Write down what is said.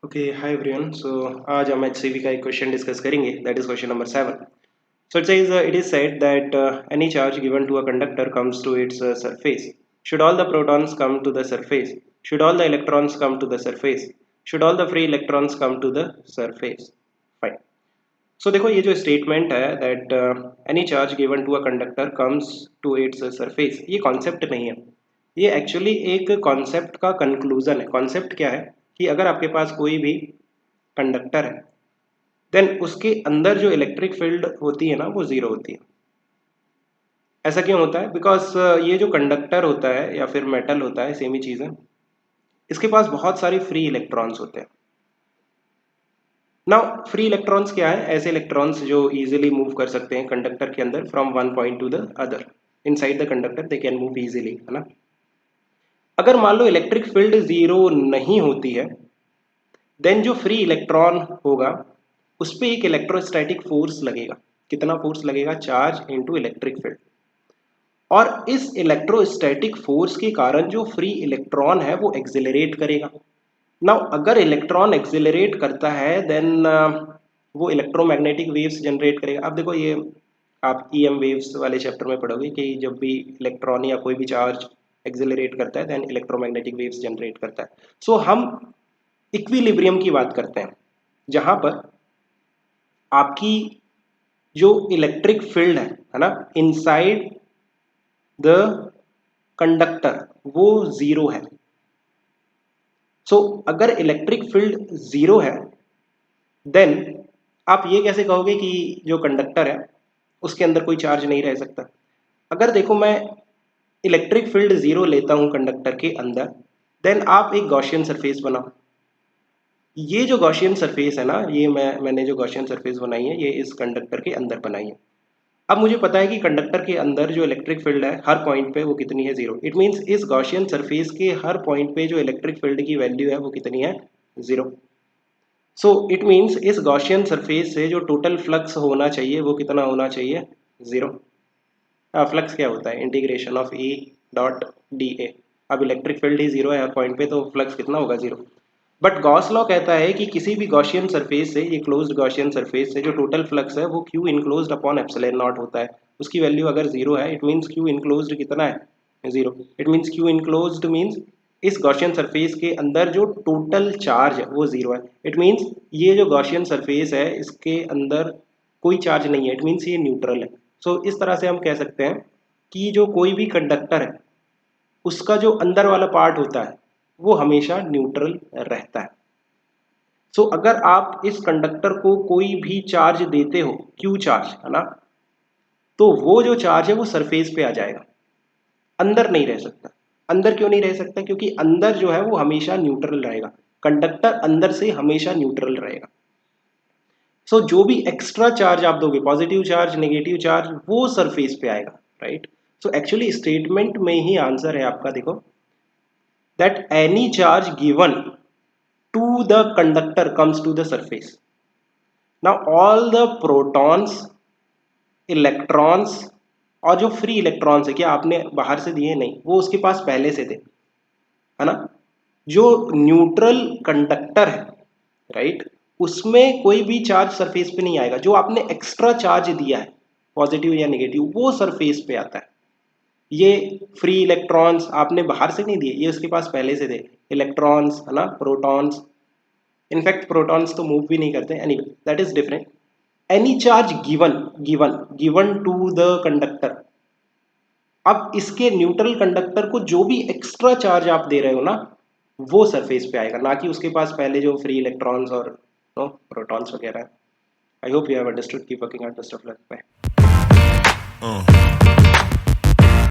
Okay hi everyone so आज हम HCV का एक क्वेश्चन डिस्कस करेंगे that is question number 7. So it is said that any charge given to a conductor comes to its surface. Should all the protons come to the surface? Should all the electrons come to the surface? Should all the free electrons come to the surface? Fine. So देखो ये जो statement है that any charge given to a conductor comes to its surface, ये concept नहीं है. ये actually एक concept का कंक्लूजन है. कॉन्सेप्ट क्या है कि अगर आपके पास कोई भी कंडक्टर है देन उसके अंदर जो इलेक्ट्रिक फील्ड होती है ना वो जीरो होती है. ऐसा क्यों होता है? बिकॉज ये जो कंडक्टर होता है या फिर मेटल होता है सेम ही चीज़ है, इसके पास बहुत सारे फ्री इलेक्ट्रॉन्स होते हैं. नाउ फ्री इलेक्ट्रॉन्स क्या है? ऐसे इलेक्ट्रॉन्स जो इजीली मूव कर सकते हैं कंडक्टर के अंदर from one point two the other inside the conductor, they can move easily, है ना. अगर मान लो इलेक्ट्रिक फील्ड जीरो नहीं होती है देन जो फ्री इलेक्ट्रॉन होगा उस पर एक इलेक्ट्रोस्टैटिक फोर्स लगेगा. कितना फोर्स लगेगा? Charge into electric field. और इस इलेक्ट्रोस्टैटिक फोर्स के कारण जो फ्री इलेक्ट्रॉन है वो एक्सिलरेट करेगा. नाउ अगर इलेक्ट्रॉन एक्सिलरेट करता है देन वो इलेक्ट्रोमैग्नेटिक वेव्स जनरेट करेगा. अब देखो ये आप EM वेव्स वाले चैप्टर में पढ़ोगे कि जब भी इलेक्ट्रॉन या कोई भी चार्ज एक्सिलरेट करता है देन इलेक्ट्रोमैग्नेटिक वेव्स जनरेट करता है. सो हम इक्विलिब्रियम की बात करते हैं जहां पर आपकी जो इलेक्ट्रिक फील्ड है ना इनसाइड द कंडक्टर वो जीरो है. सो अगर इलेक्ट्रिक फील्ड जीरो है देन आप ये कैसे कहोगे कि जो कंडक्टर है उसके अंदर कोई चार्ज नहीं रह सकता? अगर देखो मैं इलेक्ट्रिक फील्ड जीरो लेता हूं कंडक्टर के अंदर देन आप एक गॉसियन सरफेस बनाओ. ये जो गॉसियन सरफेस है ना, ये मैंने जो गॉसियन सरफेस बनाई है ये इस कंडक्टर के अंदर बनाई है. अब मुझे पता है कि कंडक्टर के अंदर जो इलेक्ट्रिक फील्ड है हर पॉइंट पे वो कितनी है? जीरो. इट मीन्स इस गॉसियन सरफेस के हर पॉइंट पे जो इलेक्ट्रिक फील्ड की वैल्यू है वो कितनी है? जीरो. सो इट मीन्स इस गॉसियन सरफेस से जो टोटल फ्लक्स होना चाहिए वो कितना होना चाहिए? जीरो. फ्लक्स क्या होता है? Integration of E dot DA. अब इलेक्ट्रिक फील्ड ही जीरो है हर पॉइंट पे तो फ्लक्स कितना होगा? जीरो. बट गॉस लॉ कहता है कि किसी भी गॉसियन सरफेस से, ये क्लोज्ड गॉसियन सरफेस से जो टोटल फ्लक्स है वो Q enclosed upon epsilon not होता है. उसकी वैल्यू अगर जीरो है इट मीन्स Q इनक्लोज्ड कितना है? Zero. It means Q enclosed means इस गॉसियन सरफेस के अंदर जो टोटल चार्ज है वो जीरो है. इट मीन्स ये जो गॉसियन सरफेस है इसके अंदर कोई चार्ज नहीं है. इट मीन्स ये न्यूट्रल है. सो इस तरह से हम कह सकते हैं कि जो कोई भी कंडक्टर है उसका जो अंदर वाला पार्ट होता है वो हमेशा न्यूट्रल रहता है. सो अगर आप इस कंडक्टर को कोई भी चार्ज देते हो Q चार्ज, है ना, तो वो जो चार्ज है वो सरफेस पे आ जाएगा, अंदर नहीं रह सकता. अंदर क्यों नहीं रह सकता? क्योंकि अंदर जो है वो हमेशा न्यूट्रल रहेगा. कंडक्टर अंदर से हमेशा न्यूट्रल रहेगा. सो जो भी एक्स्ट्रा चार्ज आप दोगे, पॉजिटिव चार्ज, नेगेटिव चार्ज, वो सरफेस पे आएगा, राइट. सो एक्चुअली स्टेटमेंट में ही आंसर है आपका. देखो that any charge given to the conductor comes to the surface. Now all the protons, electrons और जो फ्री इलेक्ट्रॉन्स है, क्या आपने बाहर से दिए? नहीं, वो उसके पास पहले से थे, है ना. जो न्यूट्रल कंडक्टर है, राइट, उसमें कोई भी चार्ज सरफेस पे नहीं आएगा. जो आपने एक्स्ट्रा चार्ज दिया है पॉजिटिव या नेगेटिव वो सरफेस पे आता है. ये फ्री इलेक्ट्रॉन्स आपने बाहर से नहीं दिए, ये उसके पास पहले से थे. इलेक्ट्रॉन्स, है ना, प्रोटॉन्स. इनफैक्ट प्रोटॉन्स तो मूव भी नहीं करते. Anyway that is different. Any charge given to the conductor. अब इसके न्यूट्रल कंडक्टर को जो भी एक्स्ट्रा चार्ज आप दे रहे हो ना वो सरफेस पे आएगा, ना कि उसके पास पहले जो फ्री इलेक्ट्रॉन्स और प्रोटॉन्स वगैरह. I hope you have understood. Keep working hard. Best of luck. Bye.